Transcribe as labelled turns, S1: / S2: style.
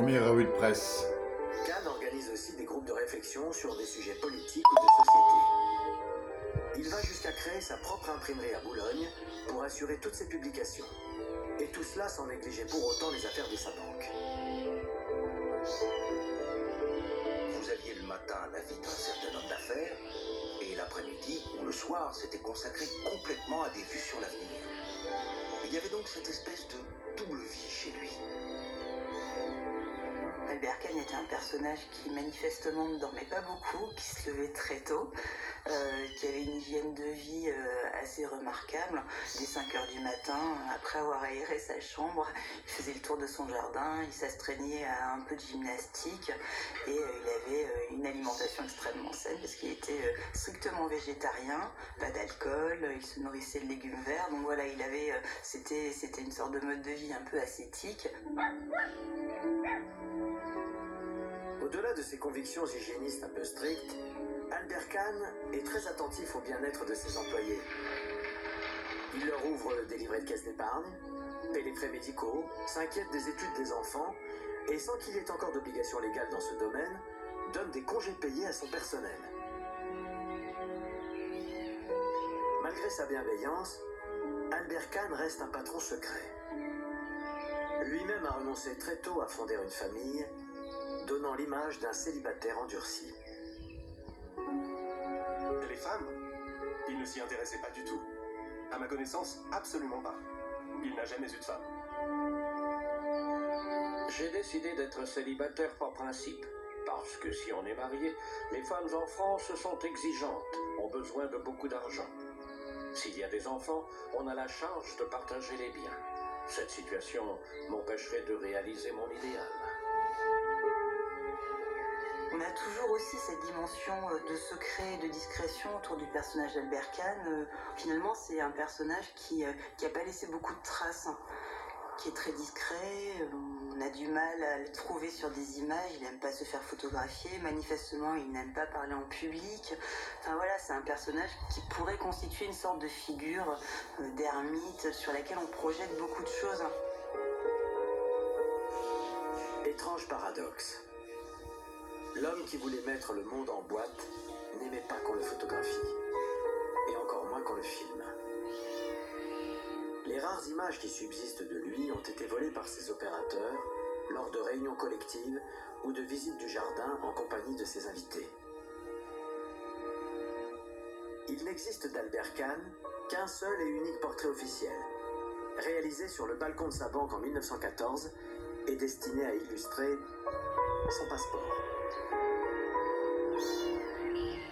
S1: Première revue de presse.
S2: Kahn organise aussi des groupes de réflexion sur des sujets politiques ou de société. Il va jusqu'à créer sa propre imprimerie à Boulogne pour assurer toutes ses publications. Et tout cela sans négliger pour autant les affaires de sa banque.
S3: Vous aviez le matin la vie d'un certain homme d'affaires, et l'après-midi ou le soir s'était consacré complètement à des vues sur l'avenir. Il y avait donc cette espèce de double vie chez lui.
S4: Albert Kahn était un personnage qui manifestement ne dormait pas beaucoup, qui se levait très tôt, qui avait une hygiène de vie assez remarquable. Dès 5h du matin, après avoir aéré sa chambre, il faisait le tour de son jardin, il s'astreignait à un peu de gymnastique et il avait une alimentation extrêmement saine parce qu'il était strictement végétarien, pas d'alcool, il se nourrissait de légumes verts, donc voilà, c'était une sorte de mode de vie un peu ascétique.
S2: Au-delà de ses convictions hygiénistes un peu strictes, Albert Kahn est très attentif au bien-être de ses employés. Il leur ouvre des livrets de caisse d'épargne, paie les frais médicaux, s'inquiète des études des enfants et, sans qu'il y ait encore d'obligation légale dans ce domaine, donne des congés payés à son personnel. Malgré sa bienveillance, Albert Kahn reste un patron secret. Lui-même a renoncé très tôt à fonder une famille, donnant l'image d'un célibataire endurci.
S5: Les femmes, il ne s'y intéressait pas du tout. À ma connaissance, absolument pas. Il n'a jamais eu de femme.
S6: J'ai décidé d'être célibataire par principe. Parce que si on est marié, les femmes en France sont exigeantes, ont besoin de beaucoup d'argent. S'il y a des enfants, on a la charge de partager les biens. Cette situation m'empêcherait de réaliser mon idéal.
S4: On a toujours aussi cette dimension de secret et de discrétion autour du personnage d'Albert Kahn. Finalement, c'est un personnage qui n'a pas laissé beaucoup de traces, qui est très discret. On a du mal à le trouver sur des images. Il n'aime pas se faire photographier. Manifestement, il n'aime pas parler en public. Enfin voilà, c'est un personnage qui pourrait constituer une sorte de figure d'ermite sur laquelle on projette beaucoup de choses.
S2: Étrange paradoxe. L'homme qui voulait mettre le monde en boîte n'aimait pas qu'on le photographie, et encore moins qu'on le filme. Les rares images qui subsistent de lui ont été volées par ses opérateurs lors de réunions collectives ou de visites du jardin en compagnie de ses invités. Il n'existe d'Albert Kahn qu'un seul et unique portrait officiel, réalisé sur le balcon de sa banque en 1914 et destiné à illustrer son passeport.